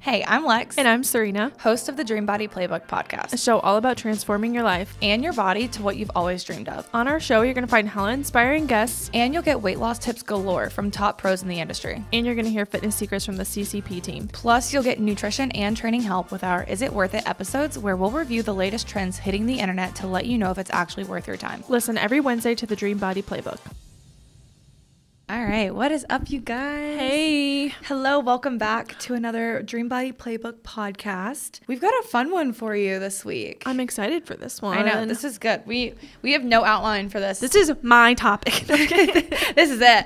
Hey, I'm Lex. And I'm Serena, host of the Dream Body Playbook podcast, a show all about transforming your life and your body to what you've always dreamed of. On our show, you're going to find hella inspiring guests, and you'll get weight loss tips galore from top pros in the industry. And you're going to hear fitness secrets from the CCP team. Plus, you'll get nutrition and training help with our Is It Worth It episodes, where we'll review the latest trends hitting the internet to let you know if it's actually worth your time. Listen every Wednesday to the Dream Body Playbook. All right, what is up, you guys? Hey. Hello, welcome back to another Dream Body Playbook podcast. We've got a fun one for you this week. I'm excited for this one. I know, this is good. We have no outline for this. This is my topic. This is it.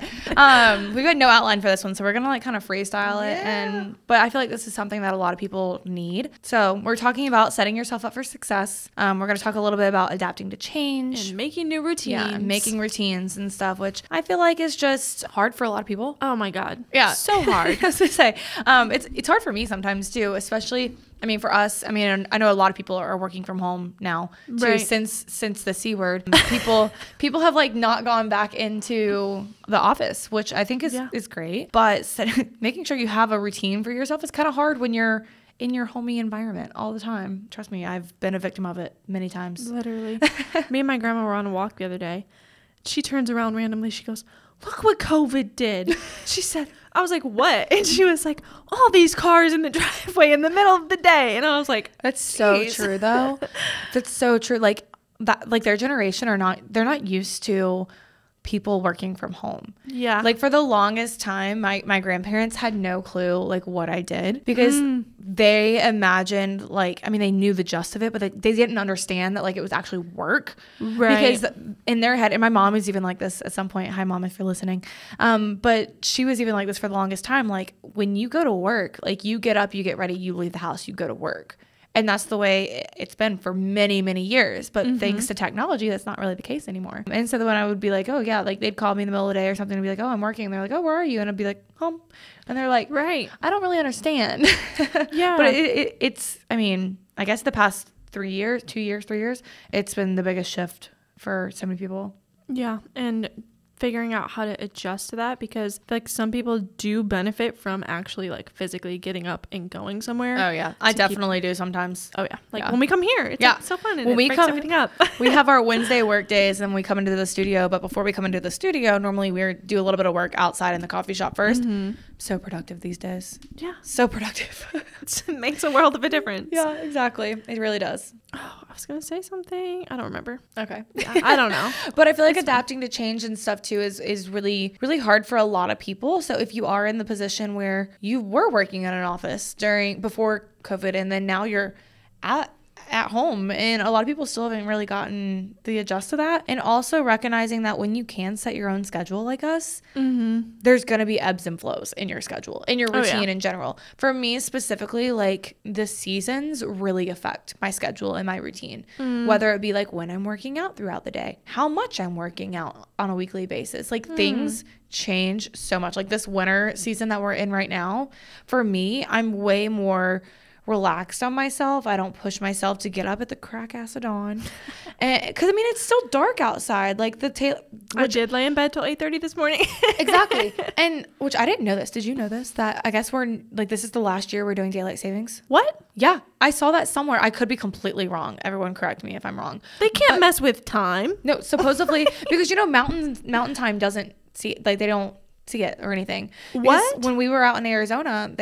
We've got no outline for this one, so we're gonna kind of freestyle it. But I feel like this is something that a lot of people need. So we're talking about setting yourself up for success. We're gonna talk a little bit about adapting to change and making new routines. Yeah, making routines and stuff, which I feel like is just hard for a lot of people. Oh my God. Yeah. So hard. I was gonna say, it's hard for me sometimes too, especially, I mean, for us, I mean, I know a lot of people are working from home now too, right. since the C word. People have like not gone back into the office, which I think is great. But making sure you have a routine for yourself is kind of hard when you're in your homey environment all the time. Trust me, I've been a victim of it many times. Literally. Me and my grandma were on a walk the other day. She turns around randomly. She goes, "Look what COVID did." She said, I was like, "What?" And she was like, "All these cars in the driveway in the middle of the day." And I was like, that's so true though. That's so true. Like that, like their generation they're not used to people working from home. Yeah. Like for the longest time, my grandparents had no clue like what I did, because they imagined, like, I mean, they knew the gist of it, but they didn't understand that like it was actually work. Right. Because in their head, and my mom was even like this at some point. Hi mom, if you're listening. But she was even like this for the longest time. Like when you go to work, like you get up, you get ready, you leave the house, you go to work. And that's the way it's been for many, many years. But thanks to technology, that's not really the case anymore. And so when I would be like, oh, yeah, like they'd call me in the middle of the day or something and be like, oh, I'm working. And they're like, oh, where are you? And I'd be like, home. And they're like, right. I don't really understand. Yeah. But it's, I mean, I guess the past 3 years, it's been the biggest shift for so many people. Yeah. And figuring out how to adjust to that, because like some people do benefit from actually like physically getting up and going somewhere. Oh yeah, I definitely do sometimes. Oh yeah, like when we come here, it's like so fun. And when we breaks come, everything up. We have our Wednesday work days, and we come into the studio. But before we come into the studio, normally we do a little bit of work outside in the coffee shop first. So productive these days. Yeah, so productive. It makes a world of a difference. Yeah, exactly. It really does. Oh, I was gonna say something. I don't remember. Okay. Yeah, I don't know. But I feel like adapting to change and stuff too is really, really hard for a lot of people. So if you are in the position where you were working in an office before COVID, and then now you're at home, and a lot of people still haven't really gotten the adjust to that. And also recognizing that when you can set your own schedule like us, there's going to be ebbs and flows in your schedule, in your routine in general. For me specifically, like the seasons really affect my schedule and my routine, whether it be like when I'm working out throughout the day, how much I'm working out on a weekly basis. Like things change so much. Like this winter season that we're in right now, for me, I'm way more relaxed on myself. I don't push myself to get up at the crack ass of dawn, because I mean it's still dark outside. Like I did lay in bed till 8:30 this morning. Exactly. And which I didn't know this. Did you know this? That I guess we're like, this is the last year we're doing daylight savings. What? Yeah, I saw that somewhere. I could be completely wrong. Everyone correct me if I'm wrong. They can't mess with time. No, supposedly because mountain time doesn't see, like they don't see it or anything. What? Because when we were out in Arizona,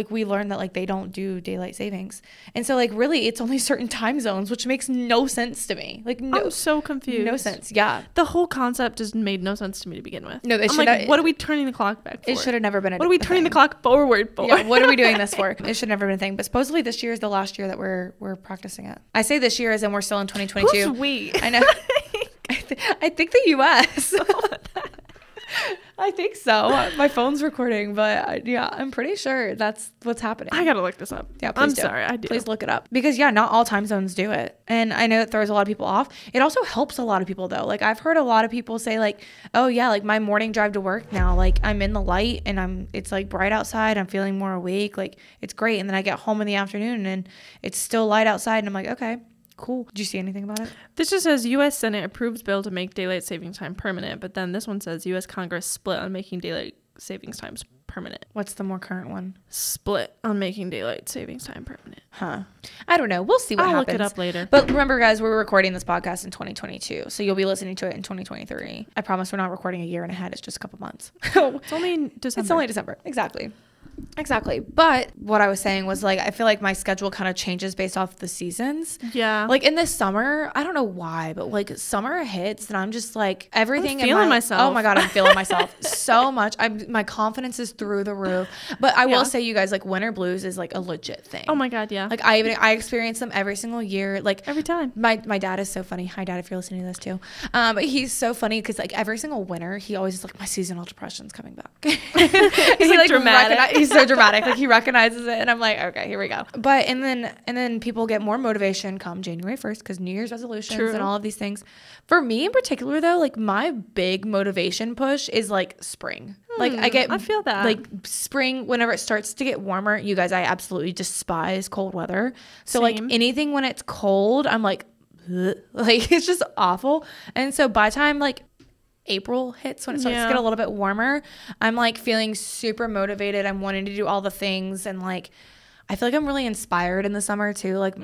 we learned that like they don't do daylight savings, and so like really it's only certain time zones, which makes no sense to me. Like I'm so confused. No sense. Yeah, the whole concept just made no sense to me to begin with. No, what are we turning the clock back for? It should have never been. What are we turning the clock forward for? Yeah, what are we doing this for? It should never been a thing. But supposedly this year is the last year that we're practicing it. I say this year as in we're still in 2022. Who's we? I know. I think the U.S. I think so. My phone's recording, but yeah, I'm pretty sure that's what's happening. I gotta look this up. Yeah, please do. Sorry, I do. Please look it up, because not all time zones do it, and I know it throws a lot of people off. It also helps a lot of people though. Like I've heard a lot of people say like, oh yeah, like my morning drive to work now, like I'm in the light and it's like bright outside. I'm feeling more awake. Like it's great, and then I get home in the afternoon and it's still light outside, and I'm like, okay, cool. Did you see anything about it? This just says U.S. Senate approves bill to make daylight savings time permanent, but then this one says U.S. Congress split on making daylight savings times permanent. What's the more current one? Split on making daylight savings time permanent. Huh. I don't know. We'll see what I'll happens. look it up later. But remember, guys, we're recording this podcast in 2022. So you'll be listening to it in 2023. I promise we're not recording a year and ahead. It's just a couple months. It's only December. It's only December. Exactly. But what I was saying was, like, I feel like my schedule kind of changes based off the seasons. Yeah. Like in the summer, I don't know why, but like summer hits and I'm just like everything. I'm feeling myself. Oh my God, I'm feeling myself so much. My confidence is through the roof. But I will say, you guys, like winter blues is like a legit thing. Oh my God, yeah. Like I experience them every single year. Like every time. My dad is so funny. Hi, Dad, if you're listening to this too. But he's so funny because like every single winter, he always is like, my seasonal depression's coming back. He's like dramatic. He's so dramatic. Like he recognizes it, and I'm like, okay, here we go. But and then people get more motivation come January 1st because New Year's resolutions and all of these things. For me in particular, though, like my big motivation push is like spring. Like I feel that like spring whenever it starts to get warmer. You guys, I absolutely despise cold weather. So like anything when it's cold, I'm like, ugh. Like it's just awful. And so by the time like April hits, when it starts to get a little bit warmer, I'm like feeling super motivated. I'm wanting to do all the things, and like I feel like I'm really inspired in the summer too. Like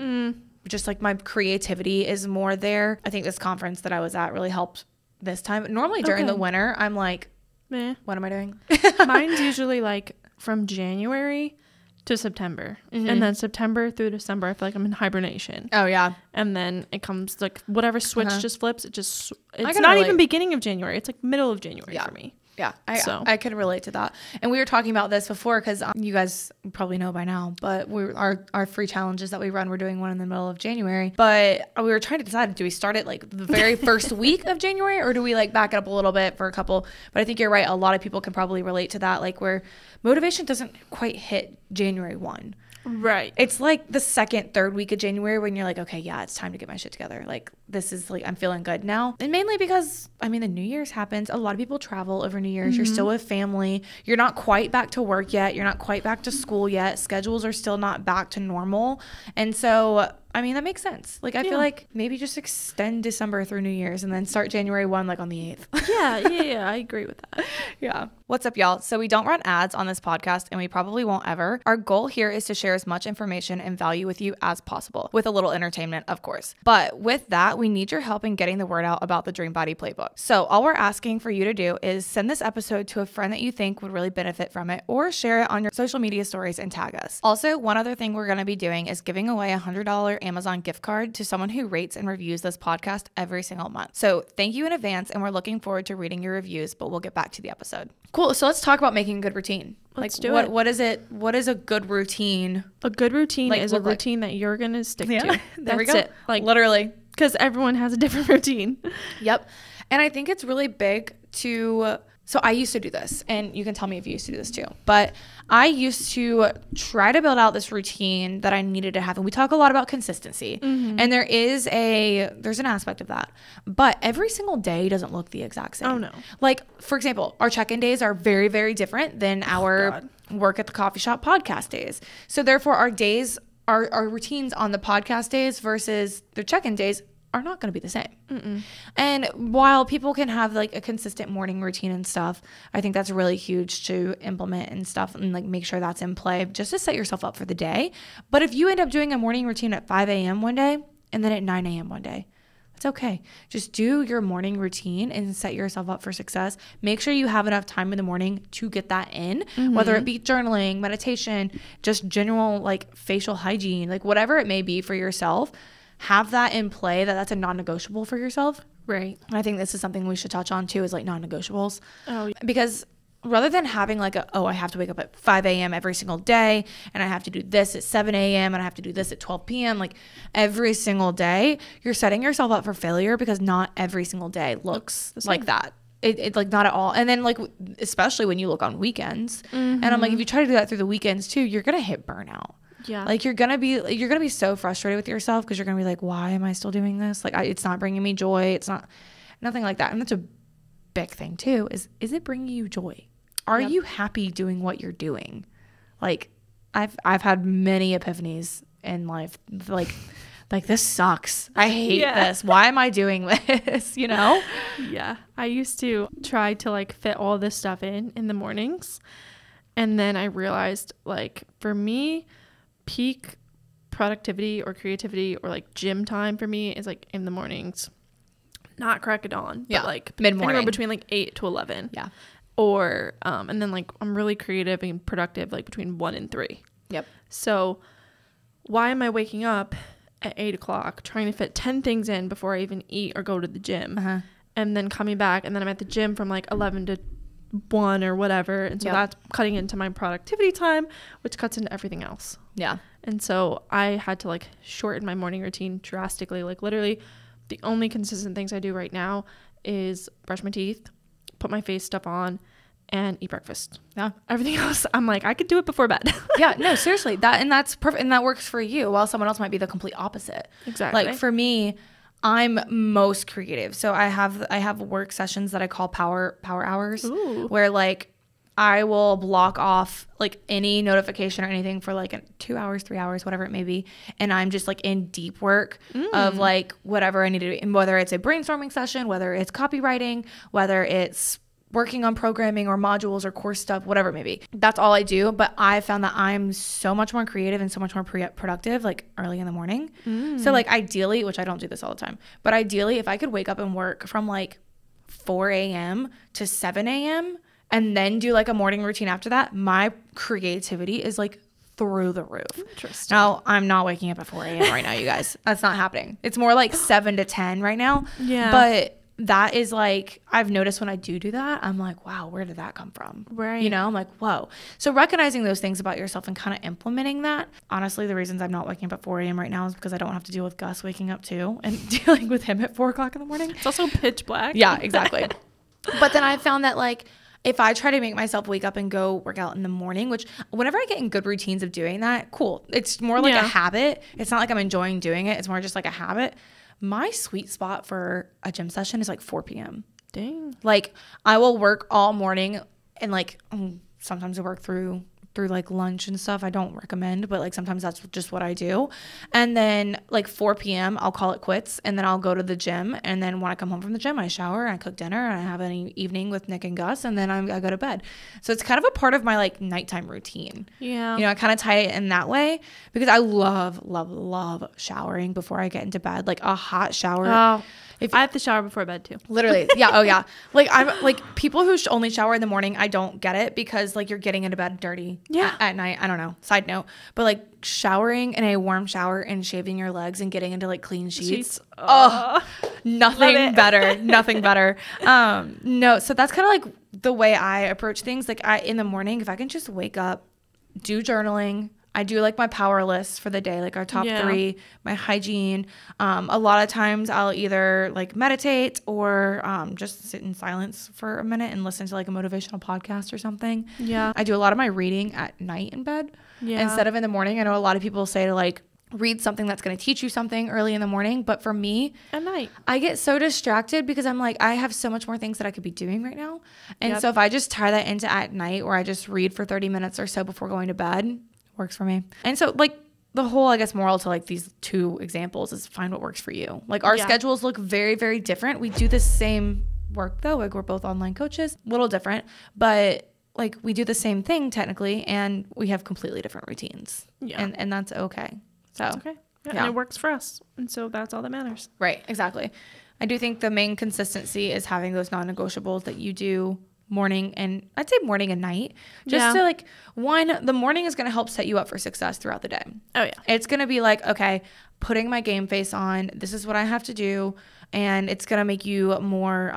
just like my creativity is more there. I think this conference that I was at really helped this time. Normally during the winter, I'm like, what am I doing? Mine's usually like from January to September, and then September through December I feel like I'm in hibernation. Oh yeah. And then it comes like whatever switch just flips, it's not even beginning of January, it's like middle of January for me. Yeah, I could relate to that. And we were talking about this before because you guys probably know by now, but our free challenges that we run, we're doing one in the middle of January. But we were trying to decide, do we start it like the very first week of January, or do we like back it up a little bit for a couple? But I think you're right. A lot of people can probably relate to that, like where motivation doesn't quite hit January 1. Right. It's like the second, third week of January when you're like, okay, yeah, it's time to get my shit together. Like this is like, I'm feeling good now. And mainly because, I mean, the New Year's happens. A lot of people travel over New Year's. You're still with family. You're not quite back to work yet. You're not quite back to school yet. Schedules are still not back to normal. And so, I mean, that makes sense. Like, I feel like maybe just extend December through New Year's and then start January 1, like on the 8th. Yeah. I agree with that. Yeah. What's up, y'all? So we don't run ads on this podcast, and we probably won't ever. Our goal here is to share as much information and value with you as possible, with a little entertainment, of course. But with that, we need your help in getting the word out about the Dream Body Playbook. So all we're asking for you to do is send this episode to a friend that you think would really benefit from it, or share it on your social media stories and tag us. Also, one other thing we're going to be doing is giving away a $100 Amazon gift card to someone who rates and reviews this podcast every single month. So thank you in advance, and we're looking forward to reading your reviews, but we'll get back to the episode. Cool. So let's talk about making a good routine. Let's do it. What is it? What is a good routine? A good routine is a routine that you're going to stick to. There we go. That's it. Like literally. Because everyone has a different routine. Yep. And I think it's really big to... So I used to do this, and you can tell me if you used to do this too, but I used to try to build out this routine that I needed to have. And we talk a lot about consistency, and there's an aspect of that, but every single day doesn't look the exact same. Oh no. Like, for example, our check-in days are very, very different than our work at the coffee shop podcast days. So therefore our days, our routines on the podcast days versus the check-in days are not going to be the same. And while people can have like a consistent morning routine and stuff, I think that's really huge to implement and stuff, and like make sure that's in play just to set yourself up for the day. But if you end up doing a morning routine at 5 a.m. one day and then at 9 a.m. one day, it's okay. Just do your morning routine and set yourself up for success. Make sure you have enough time in the morning to get that in, whether it be journaling, meditation, just general like facial hygiene, like whatever it may be for yourself. Have that in play, that's a non-negotiable for yourself. Right. And I think this is something we should touch on too, is like non-negotiables. Oh, yeah. Because rather than having like I have to wake up at 5 a.m. every single day, and I have to do this at 7 a.m. and I have to do this at 12 p.m. like every single day, you're setting yourself up for failure because not every single day looks like that. It like not at all. And then like, especially when you look on weekends, and I'm like, if you try to do that through the weekends too, you're going to hit burnout. Yeah. Like you're going to be so frustrated with yourself because you're going to be like, why am I still doing this? Like it's not bringing me joy. It's not, nothing like that. And that's a big thing too, is it bringing you joy? Are you happy doing what you're doing? Like I've had many epiphanies in life. Like this sucks. I hate this. Why am I doing this? You know? Yeah. I used to try to like fit all this stuff in the mornings. And then I realized, like, for me, peak productivity or creativity or like gym time for me is like in the mornings, not crack of dawn, but like mid-morning, anywhere between like 8 to 11. Yeah. Or and then like I'm really creative and productive like between 1 and 3. Yep. So why am I waking up at 8 o'clock trying to fit 10 things in before I even eat or go to the gym, and then coming back, and then I'm at the gym from like 11 to 1 or whatever, and so that's cutting into my productivity time, which cuts into everything else. Yeah. And so I had to like shorten my morning routine drastically. Like literally the only consistent things I do right now is brush my teeth, put my face stuff on, and eat breakfast. Yeah. Everything else, I'm like, I could do it before bed. Yeah, no, seriously. That's perfect. And that works for you, while someone else might be the complete opposite. Exactly. Like for me, I'm most creative. So I have work sessions that I call power hours. Ooh. Where like I will block off like any notification or anything for like 2 hours, 3 hours, whatever it may be. And I'm just like in deep work of like whatever I need to do. And whether it's a brainstorming session, whether it's copywriting, whether it's working on programming or modules or course stuff, whatever it may be. That's all I do. But I found that I'm so much more creative and so much more productive like early in the morning. So like ideally, which I don't do this all the time, but ideally if I could wake up and work from like 4 a.m. to 7 a.m. and then do like a morning routine after that, my creativity is like through the roof. Interesting. Now, I'm not waking up at 4 a.m. right now, you guys. That's not happening. It's more like 7 to 10 right now. Yeah. But that is like, I've noticed when I do that, I'm like, wow, where did that come from? Right. You know, I'm like, whoa. So recognizing those things about yourself and kind of implementing that. Honestly, the reasons I'm not waking up at 4 a.m. right now is because I don't have to deal with Gus waking up too and dealing with him at 4 o'clock in the morning. It's also pitch black. Yeah, exactly. But then I found that like, if I try to make myself wake up and go work out in the morning, which whenever I get in good routines of doing that, cool. It's more like a habit. It's not like I'm enjoying doing it. It's more just like a habit. My sweet spot for a gym session is like 4 p.m. Dang. Like I will work all morning and like sometimes I work through like lunch and stuff. I don't recommend, but like sometimes that's just what I do. And then like 4 p.m. I'll call it quits and then I'll go to the gym. And then when I come home from the gym, I shower and I cook dinner and I have an evening with Nick and Gus and then I go to bed. So it's kind of a part of my like nighttime routine. Yeah. You know, I kind of tie it in that way because I love showering before I get into bed. Like a hot shower. Oh, I have to shower before bed too. Literally. Yeah. Oh yeah. Like I'm like people who only shower in the morning. I don't get it because like you're getting into bed dirty at night. I don't know. Side note, but like showering in a warm shower and shaving your legs and getting into like clean sheets. Oh, nothing better. Nothing better. No. So that's kind of like the way I approach things. Like in the morning, if I can just wake up, do journaling. I do like my power list for the day, like our top 3, my hygiene. A lot of times I'll either like meditate or just sit in silence for a minute and listen to like a motivational podcast or something. Yeah. I do a lot of my reading at night in bed instead of in the morning. I know a lot of people say to like read something that's going to teach you something early in the morning. But for me, at night, I get so distracted because I'm like, I have so much more things that I could be doing right now. And so if I just tie that into at night or I just read for 30 minutes or so before going to bed, works for me. And so like the whole, I guess, moral to like these 2 examples is find what works for you. Like our schedules look very, very different. We do the same work though. Like we're both online coaches, a little different, but like we do the same thing technically and we have completely different routines. Yeah. And that's okay. So that's okay. Yeah. And it works for us. And so that's all that matters. Right. Exactly. I do think the main consistency is having those non-negotiables that you do morning and I'd say morning and night just to like the morning is going to help set you up for success throughout the day. Oh yeah. It's going to be like, okay, putting my game face on, this is what I have to do. And it's going to make you more,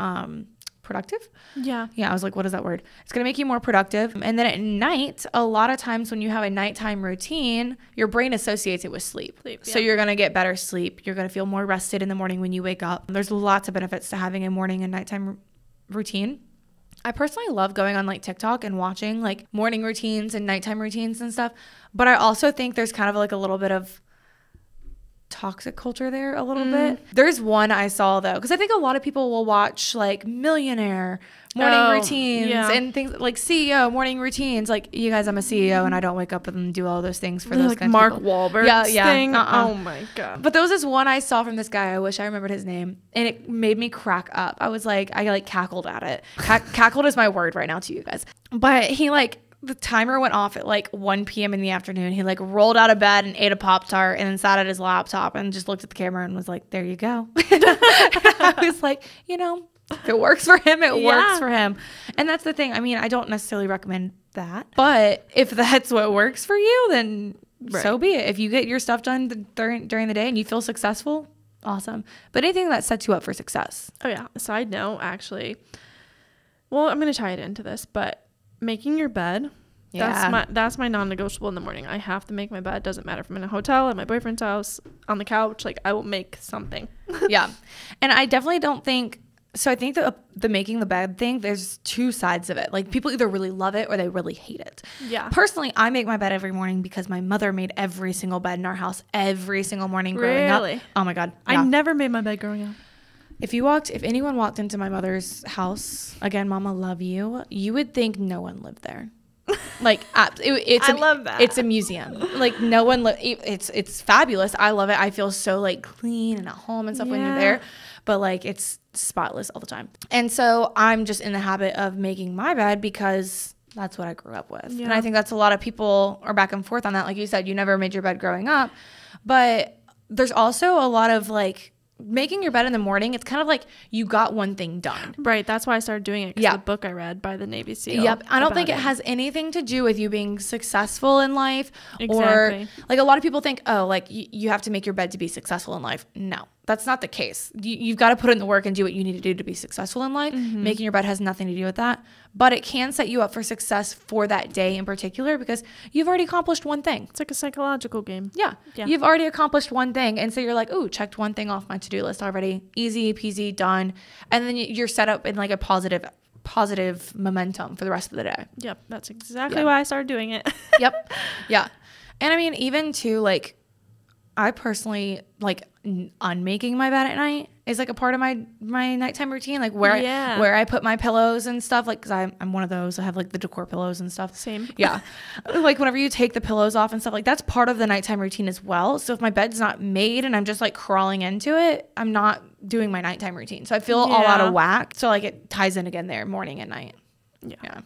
productive. Yeah. I was like, what is that word? It's going to make you more productive. And then at night, a lot of times when you have a nighttime routine, your brain associates it with sleep. So you're going to get better sleep. You're going to feel more rested in the morning when you wake up. There's lots of benefits to having a morning and nighttime routine. I personally love going on like TikTok and watching like morning routines and nighttime routines and stuff. But I also think there's kind of like a little bit of toxic culture there a little bit. There's one I saw though, because I think a lot of people will watch like millionaire morning routines and things like CEO morning routines. Like, you guys, I'm a CEO and I don't wake up and do all those things for those like kinds Mark of people. Wahlberg thing. Oh my God. But there was this one I saw from this guy. I wish I remembered his name, and it made me crack up. I was like, I like cackled at it. Cackled is my word right now to you guys. But he like the timer went off at like 1 p.m. in the afternoon. He like rolled out of bed and ate a Pop-Tart and then sat at his laptop and just looked at the camera and was like, there you go. I was like, you know, if it works for him, it works for him. And that's the thing. I mean, I don't necessarily recommend that, but if that's what works for you, then so be it. If you get your stuff done during the day and you feel successful, awesome. But anything that sets you up for success. Oh yeah. Side note, actually, well, I'm going to tie it into this, but making your bed, that's my non-negotiable in the morning. I have to make my bed. Doesn't matter if I'm in a hotel, at my boyfriend's house, on the couch. Like, I will make something. Yeah. And I definitely don't think, so I think the making the bed thing, there's two sides of it. Like, people either really love it or they really hate it. Yeah. Personally, I make my bed every morning because my mother made every single bed in our house every single morning growing up. Oh my God. Yeah. I never made my bed growing up. If anyone walked into my mother's house, again, Mama, love you, you would think no one lived there. Like, I love that. It's a museum. Like, no one it's fabulous. I love it. I feel so like clean and at home and stuff when you're there. But like, it's spotless all the time. And so I'm just in the habit of making my bed because that's what I grew up with. Yeah. And I think that's a lot of people are back and forth on that. Like you said, you never made your bed growing up. But there's also a lot of like, making your bed in the morning, it's kind of like you got one thing done. Right. That's why I started doing it. The book I read by the Navy SEAL. Yep. I don't think it has anything to do with you being successful in life. Exactly. Or like a lot of people think, oh, like you have to make your bed to be successful in life. No, that's not the case. You've got to put in the work and do what you need to do to be successful in life. Mm-hmm. Making your bed has nothing to do with that, but it can set you up for success for that day in particular because you've already accomplished one thing. It's like a psychological game. Yeah. You've already accomplished one thing. And so you're like, ooh, checked one thing off my to-do list already. Easy peasy, done. And then you're set up in like a positive momentum for the rest of the day. Yep. That's exactly why I started doing it. Yep. Yeah. And I mean, even to like, I personally like unmaking my bed at night is like a part of my nighttime routine, like where I put my pillows and stuff, like because I'm one of those. I have like the decor pillows and stuff. Same. Yeah. Like whenever you take the pillows off and stuff, like that's part of the nighttime routine as well. So if my bed's not made and I'm just like crawling into it, I'm not doing my nighttime routine. So I feel all out of whack. So like it ties in again there, morning and night. Yeah.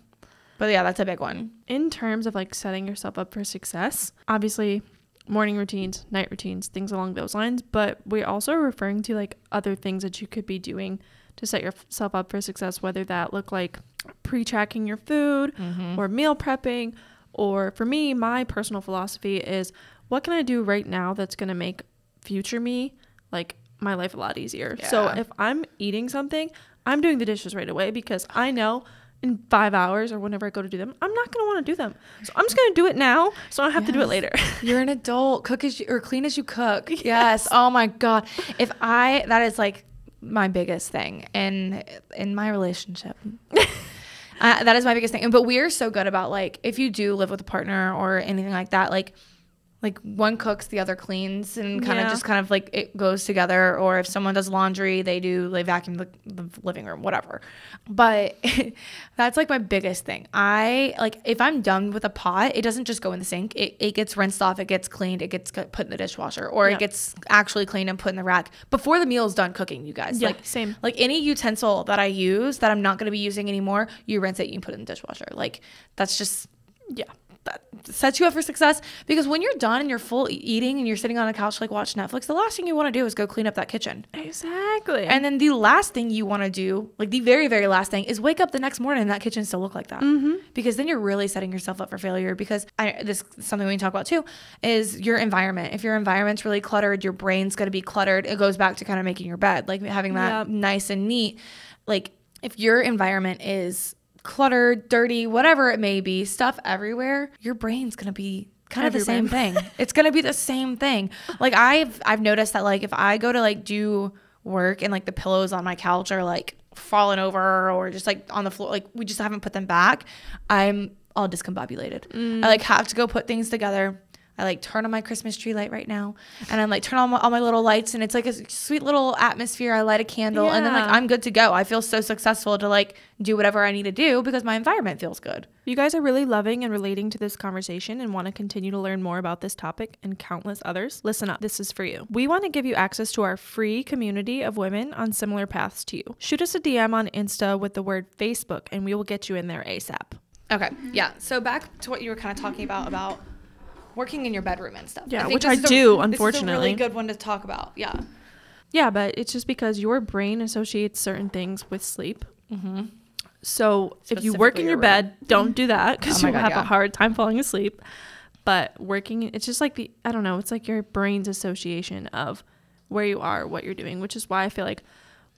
But yeah, that's a big one. In terms of like setting yourself up for success, obviously morning routines, night routines, things along those lines, but we're also referring to like other things that you could be doing to set yourself up for success, whether that look like pre-tracking your food or meal prepping, or for me, my personal philosophy is what can I do right now that's going to make future me like my life a lot easier. So if I'm eating something, I'm doing the dishes right away because I know in 5 hours or whenever I go to do them, I'm not going to want to do them. So I'm just going to do it now so I don't have to do it later. You're an adult. Cook as or clean as you cook. Yes. Oh my God. That is like my biggest thing in my relationship. That is my biggest thing. But we are so good about like, if you do live with a partner or anything like that, like one cooks, the other cleans, and kind of like it goes together. Or if someone does laundry, they vacuum the living room, whatever. But that's like my biggest thing. If I'm done with a pot, it doesn't just go in the sink. It gets rinsed off, it gets cleaned, it gets put in the dishwasher, or it gets actually cleaned and put in the rack before the meal is done cooking, you guys. Yeah, same. Like any utensil that I use that I'm not going to be using anymore, you rinse it, you can put it in the dishwasher. Like that's just, that sets you up for success, because when you're done and you're full eating and you're sitting on a couch like watch Netflix, the last thing you want to do is go clean up that kitchen. Exactly. And then the last thing you want to do, like the very, very last thing, is wake up the next morning and that kitchen still look like that. Because then you're really setting yourself up for failure. Because this is something we can talk about too, is your environment. If your environment's really cluttered, your brain's going to be cluttered. It goes back to kind of making your bed, like having that nice and neat. Like if your environment is cluttered, dirty, whatever it may be, stuff everywhere, your brain's gonna be kind of the same thing. It's gonna be the same thing. Like I've noticed that like if I go to like do work and like the pillows on my couch are like falling over or just like on the floor, like we just haven't put them back, I'm all discombobulated. I like have to go put things together. I like turn on my Christmas tree light right now, and I'm like turn on all my little lights, and it's like a sweet little atmosphere. I light a candle, and then like I'm good to go. I feel so successful to like do whatever I need to do because my environment feels good. You guys are really loving and relating to this conversation and want to continue to learn more about this topic and countless others. Listen up, this is for you. We want to give you access to our free community of women on similar paths to you. Shoot us a DM on Insta with the word Facebook, and we will get you in there ASAP. Okay. Yeah. So back to what you were kind of talking about working in your bedroom and stuff. Yeah, think which this I is do, This is a really unfortunately. good one to talk about. Yeah. Yeah, but it's just because your brain associates certain things with sleep. Mm-hmm. So if you work Specifically in your your bed, don't do that because Oh my you'll God, have yeah. a hard time falling asleep. But working, it's just like I don't know, it's like your brain's association of where you are, what you're doing, which is why I feel like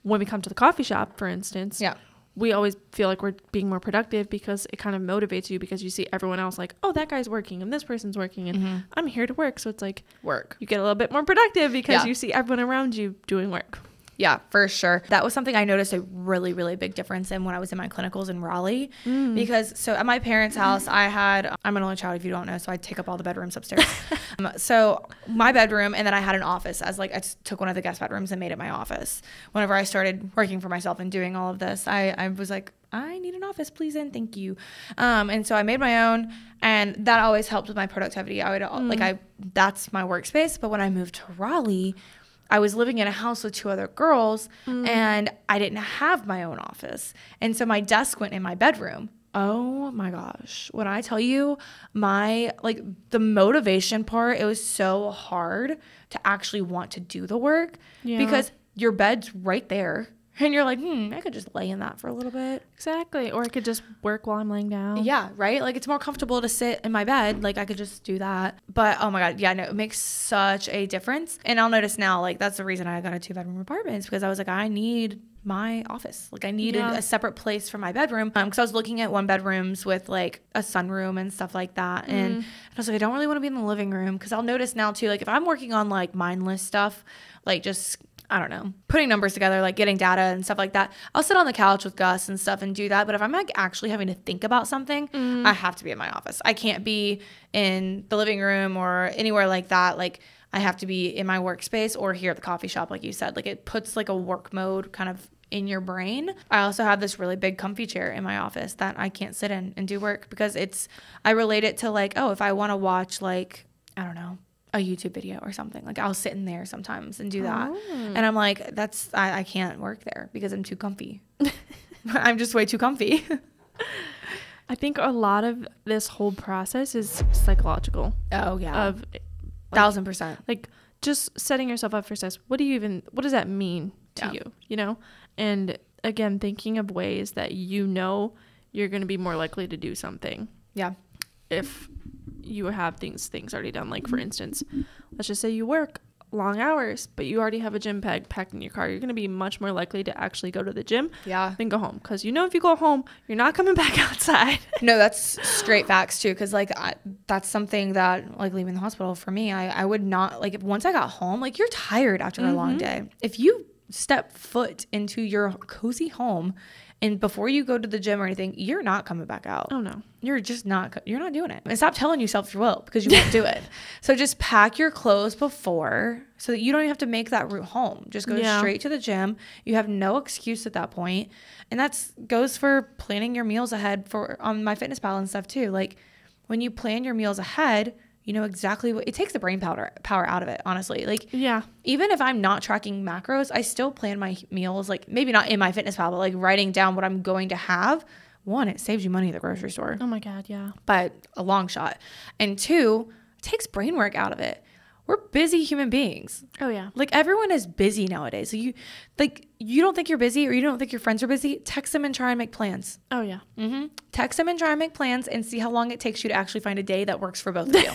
when we come to the coffee shop, for instance, Yeah. we always feel like we're being more productive because it kind of motivates you because you see everyone else like, oh, that guy's working and this person's working and I'm here to work. So it's like Work. you get a little bit more productive because Yeah. you see everyone around you doing work. Yeah, for sure. That was something I noticed a really, really big difference in when I was in my clinicals in Raleigh. Because so at my parents' house, I'm an only child if you don't know, so I take up all the bedrooms upstairs. So my bedroom, and then I had an office as like, I took one of the guest bedrooms and made it my office. Whenever I started working for myself and doing all of this, I was like, I need an office, please, and thank you. And so I made my own, and that always helped with my productivity. That's my workspace. But when I moved to Raleigh, I was living in a house with 2 other girls and I didn't have my own office. And so my desk went in my bedroom. Oh my gosh. When I tell you the motivation part, it was so hard to actually want to do the work because your bed's right there. And you're like, I could just lay in that for a little bit. Exactly. Or I could just work while I'm laying down. Yeah, right? Like, it's more comfortable to sit in my bed. Like, I could just do that. But, oh my God, yeah, no, it makes such a difference. And I'll notice now, like, that's the reason I got a 2-bedroom apartment is because I was like, I need my office. Like, I needed a separate place for my bedroom. Because I was looking at 1-bedrooms with, like, a sunroom and stuff like that. And I was like, I don't really want to be in the living room. Because I'll notice now, too, like, if I'm working on, like, mindless stuff, like, just I don't know, putting numbers together, like getting data and stuff like that. I'll sit on the couch with Gus and stuff and do that. But if I'm like actually having to think about something, I have to be in my office. I can't be in the living room or anywhere like that. Like I have to be in my workspace or here at the coffee shop, like you said. Like it puts like a work mode kind of in your brain. I also have this really big comfy chair in my office that I can't sit in and do work because I relate it to like, oh, if I want to watch like, I don't know, a YouTube video or something. Like I'll sit in there sometimes and do that. And I'm like, I can't work there because I'm too comfy. I'm just way too comfy. I think a lot of this whole process is psychological. Oh yeah. Of 1000%. Like just setting yourself up for success. What does that mean to you? You know? And again, thinking of ways that you know you're going to be more likely to do something. Yeah. If you have things already done. Like for instance, let's just say you work long hours, but you already have a gym bag packed in your car. You're going to be much more likely to actually go to the gym than go home. Because you know if you go home, you're not coming back outside. No, that's straight facts too. Because like that's something that like leaving the hospital for me, I would not like once I got home, like you're tired after a long day. If you step foot into your cozy home and before you go to the gym or anything, you're not coming back out. Oh no. You're not doing it. And stop telling yourself you will because you won't do it. So just pack your clothes before so that you don't even have to make that route home. Just go straight to the gym. You have no excuse at that point. And that's goes for planning your meals ahead on MyFitnessPal and stuff too. Like when you plan your meals ahead, you know exactly what it takes the brain power out of it, honestly. Like, even if I'm not tracking macros, I still plan my meals, like maybe not in MyFitnessPal, but like writing down what I'm going to have. 1, it saves you money at the grocery store. Oh my God, yeah. But a long shot. And 2, it takes brain work out of it. We're busy human beings. Oh yeah. Like everyone is busy nowadays. So you don't think you're busy or you don't think your friends are busy, text them and try and make plans. Oh yeah. Text them and try and make plans and see how long it takes you to actually find a day that works for both of you.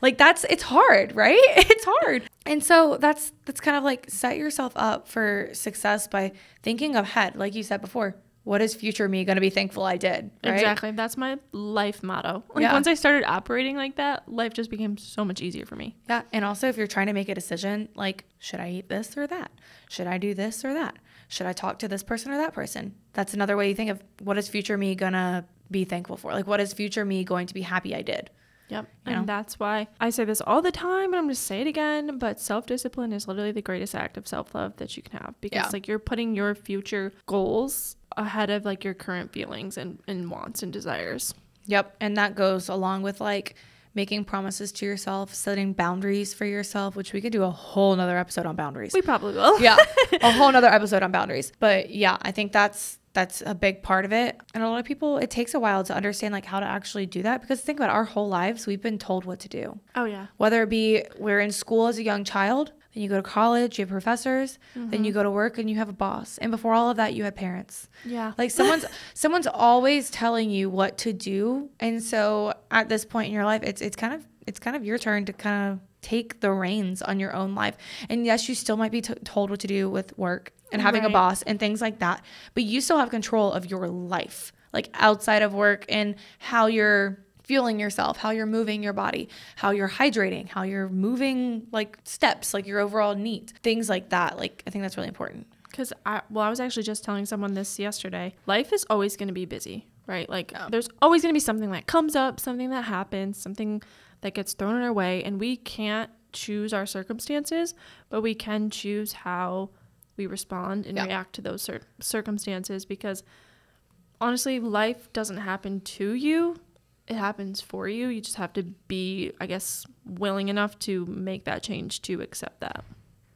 Like it's hard, right? It's hard. And so that's kind of like set yourself up for success by thinking ahead. Like you said before, what is future me going to be thankful I did? Right? Exactly. That's my life motto. Like once I started operating like that, life just became so much easier for me. Yeah. And also if you're trying to make a decision, like, should I eat this or that? Should I do this or that? Should I talk to this person or that person? That's another way you think of what is future me going to be thankful for? Like, what is future me going to be happy I did? Yep. And that's why I say this all the time, and I'm going to say it again, but self-discipline is literally the greatest act of self-love that you can have because like you're putting your future goals ahead of like your current feelings and wants and desires. Yep. And that goes along with like making promises to yourself, setting boundaries for yourself, which we could do a whole nother episode on boundaries. We probably will. Yeah, a whole nother episode on boundaries. But yeah, I think that's a big part of it. And a lot of people, it takes a while to understand like how to actually do that, because think about it, our whole lives, we've been told what to do. Oh yeah. Whether it be we're in school as a young child, then you go to college, you have professors, then you go to work and you have a boss. And before all of that, you had parents. Yeah. Like someone's always telling you what to do. And so at this point in your life, it's kind of your turn to kind of take the reins on your own life. And yes, you still might be told what to do with work and having a boss and things like that, but you still have control of your life, like outside of work, and how you're fueling yourself, how you're moving your body, how you're hydrating, how you're moving like steps, like your overall neat, things like that. Like, I think that's really important. Because I was actually just telling someone this yesterday. Life is always going to be busy, right? Like there's always going to be something that comes up, something that happens, something that gets thrown in our way, and we can't choose our circumstances, but we can choose how we respond and react to those circumstances, because honestly, life doesn't happen to you. It happens for you. You just have to be, I guess, willing enough to make that change to accept that.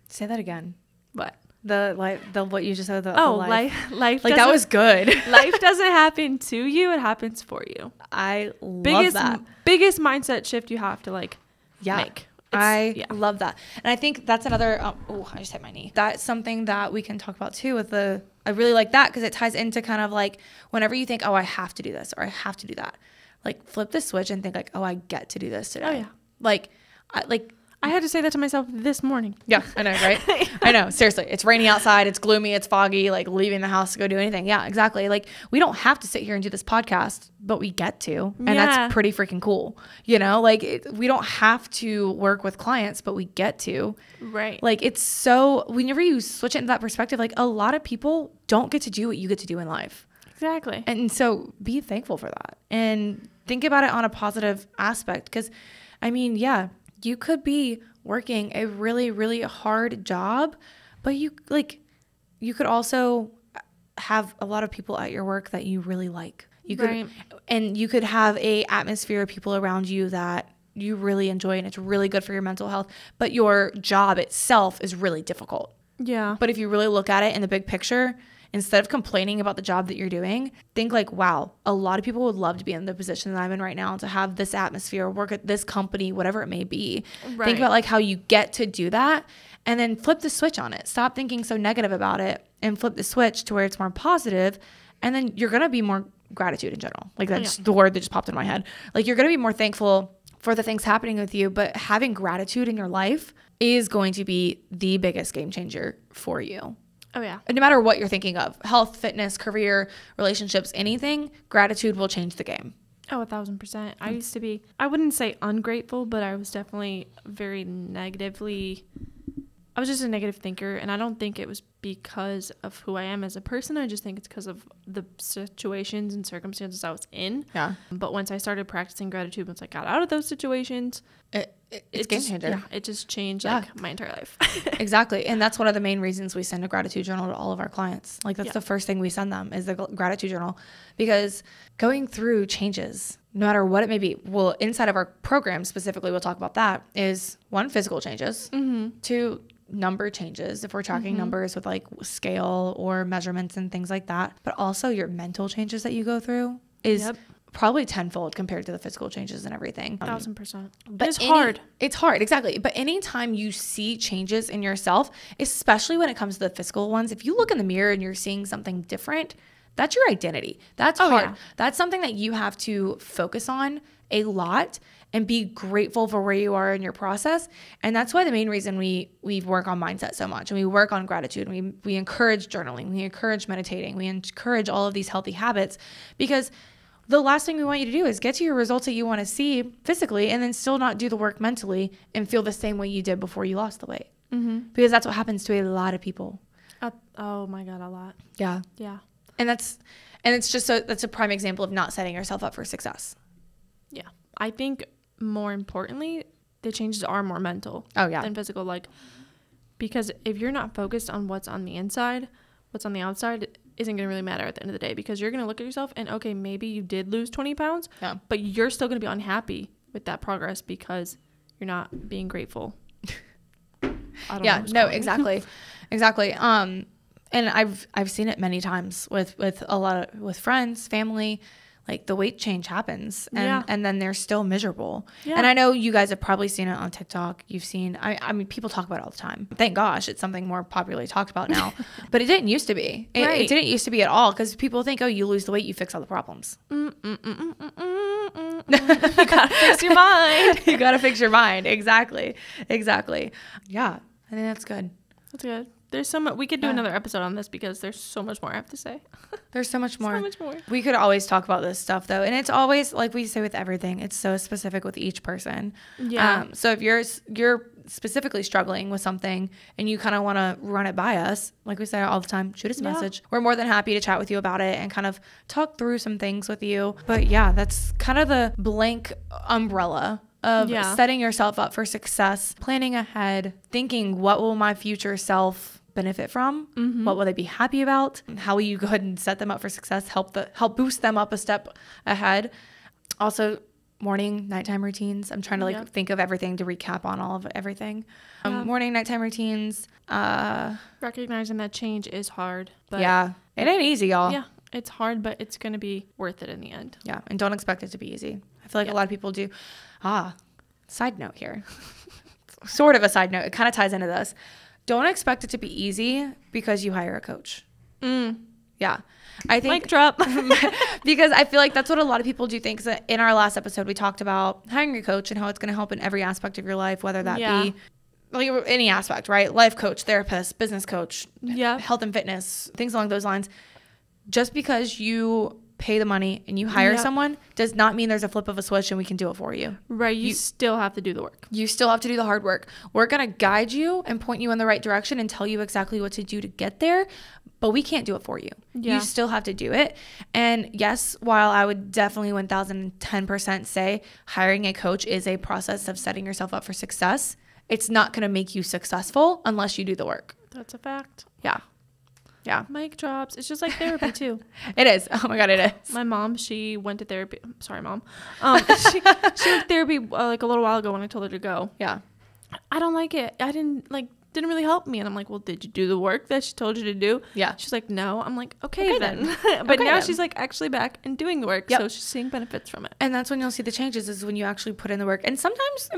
Say that again. What? What you just said. Life like that was good. Life doesn't happen to you. It happens for you. I love that. Biggest mindset shift you have to make. I love that. And I think that's another, I just hit my knee. That's something that we can talk about too I really like that, because it ties into kind of like whenever you think, oh, I have to do this or I have to do that, like flip the switch and think like, oh, I get to do this today. Oh yeah. I had to say that to myself this morning. Yeah, I know, right? I know. Seriously. It's raining outside. It's gloomy. It's foggy. Like leaving the house to go do anything. Yeah, exactly. Like we don't have to sit here and do this podcast, but we get to. And that's pretty freaking cool. You know, like we don't have to work with clients, but we get to. Right. Like it's so, whenever you switch it into that perspective, like a lot of people don't get to do what you get to do in life. Exactly. And so be thankful for that. And think about it on a positive aspect. Because, I mean, yeah, you could be working a really, really hard job, but you could also have a lot of people at your work that you really like. You could, and you could have a atmosphere of people around you that you really enjoy, and it's really good for your mental health, but your job itself is really difficult. Yeah. But if you really look at it in the big picture, instead of complaining about the job that you're doing, think like, wow, a lot of people would love to be in the position that I'm in right now, to have this atmosphere, work at this company, whatever it may be. Right. Think about like how you get to do that, and then flip the switch on it. Stop thinking so negative about it and flip the switch to where it's more positive. And then you're going to be more gratitude in general. Like that's the word that just popped in my head. Like you're going to be more thankful for the things happening with you, but having gratitude in your life is going to be the biggest game changer for you. Oh, yeah. And no matter what you're thinking of, health, fitness, career, relationships, anything, gratitude will change the game. Oh, 1,000%. I used to be, I wouldn't say ungrateful, but I was definitely I was just a negative thinker, and I don't think it was because of who I am as a person. I just think it's because of the situations and circumstances I was in. Yeah. But once I started practicing gratitude, once I got out of those situations, it's game changer. Yeah, it just changed like my entire life. Exactly. And that's one of the main reasons we send a gratitude journal to all of our clients. Like that's the first thing we send them is the gratitude journal, because going through changes, no matter what it may be, well, inside of our program specifically, we'll talk about that, is one, physical changes, two, number changes if we're tracking numbers with like scale or measurements and things like that, but also your mental changes that you go through is probably tenfold compared to the physical changes and everything. 1,000%. But it's hard. It's hard, exactly. But anytime you see changes in yourself, especially when it comes to the physical ones, if you look in the mirror and you're seeing something different, that's your identity. That's hard. Yeah. That's something that you have to focus on a lot and be grateful for where you are in your process. And that's why the main reason we work on mindset so much, and we work on gratitude, and we encourage journaling, we encourage meditating, we encourage all of these healthy habits, because the last thing we want you to do is get to your results that you want to see physically and then still not do the work mentally and feel the same way you did before you lost the weight. Because that's what happens to a lot of people. Oh my God, a lot. Yeah. Yeah. And it's just that's a prime example of not setting yourself up for success. Yeah. I think more importantly, the changes are more mental than physical. Like, because if you're not focused on what's on the inside, what's on the outside isn't going to really matter at the end of the day, because you're going to look at yourself and, okay, maybe you did lose 20 pounds, but you're still going to be unhappy with that progress because you're not being grateful. I don't Yeah, know what's no, calling. exactly. Exactly. And I've seen it many times with with friends, family, like the weight change happens and then they're still miserable. Yeah. And I know you guys have probably seen it on TikTok. You've seen, I mean, people talk about it all the time. Thank gosh, it's something more popularly talked about now, but it didn't used to be. It didn't used to be at all because people think, oh, you lose the weight, you fix all the problems. You gotta fix your mind. You got to fix your mind. Exactly. Yeah. I think that's good. That's good. There's we could do another episode on this because there's so much more I have to say. There's so much more. So much more. We could always talk about this stuff though. And it's always, like we say with everything, it's so specific with each person. Yeah. So if you're specifically struggling with something and you kind of want to run it by us, like we say all the time, shoot us a message. We're more than happy to chat with you about it and kind of talk through some things with you. But yeah, that's kind of the blank umbrella of setting yourself up for success, planning ahead, thinking, what will my future self benefit from? What will they be happy about? How will you go ahead and set them up for success? Help boost them up a step ahead. Also, morning, nighttime routines. I'm trying to think of everything to recap on all of everything. Morning, nighttime routines. Recognizing that change is hard. But it ain't easy, y'all. Yeah, it's hard, but it's going to be worth it in the end. Yeah, and don't expect it to be easy. I feel like a lot of people do. Side note here. Sort of a side note. It kind of ties into this. Don't expect it to be easy because you hire a coach. Yeah. I think mic drop. because I feel like that's what a lot of people do think. So in our last episode, we talked about hiring a coach and how it's going to help in every aspect of your life, whether that be like any aspect, right? Life coach, therapist, business coach, health and fitness, things along those lines. Just because you pay the money and you hire someone does not mean there's a flip of a switch and we can do it for you. Right. You still have to do the work. You still have to do the hard work. We're going to guide you and point you in the right direction and tell you exactly what to do to get there, but we can't do it for you. Yeah. You still have to do it. And yes, while I would definitely 1010% say hiring a coach is a process of setting yourself up for success, it's not going to make you successful unless you do the work. That's a fact. Yeah. Mic drops. It's just like therapy too. It is. Oh my God, it is. My mom, she went to therapy. Sorry, Mom. She went to therapy like a little while ago when I told her to go. Yeah. I don't like it. Didn't really help me. And I'm like, well, did you do the work that she told you to do? Yeah. She's like, no. I'm like, okay then. But now then. she's like actually back and doing the work. Yep. So she's seeing benefits from it. And that's when you'll see the changes, is when you actually put in the work. And sometimes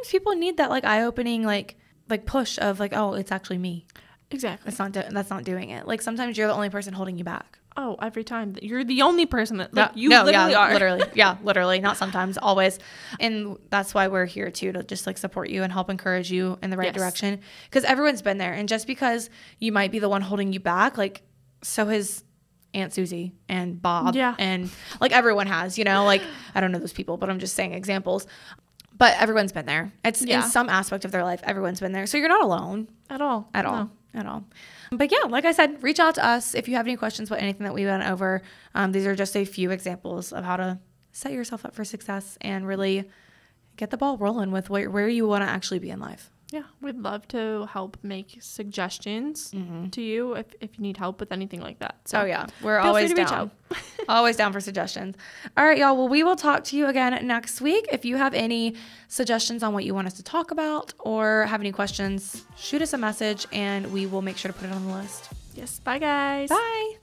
people need that like eye-opening like push of like, oh, it's actually me. Exactly. That's not doing it. Like sometimes you're the only person holding you back. Oh, every time. You're the only person that literally are. Literally. Yeah, literally. Not sometimes, always. And that's why we're here too, to just like support you and help encourage you in the right direction. Because everyone's been there. And just because you might be the one holding you back, like so has Aunt Susie and Bob. Yeah. And like everyone has, like I don't know those people, but I'm just saying examples. But everyone's been there. It's in some aspect of their life, everyone's been there. So you're not alone. At all. But yeah, like I said, reach out to us if you have any questions about anything that we went over. These are just a few examples of how to set yourself up for success and really get the ball rolling with where you want to actually be in life. Yeah, we'd love to help make suggestions to you if you need help with anything like that. So we're always down. Always down for suggestions. All right, y'all. Well, we will talk to you again next week. If you have any suggestions on what you want us to talk about or have any questions, shoot us a message and we will make sure to put it on the list. Yes. Bye, guys. Bye.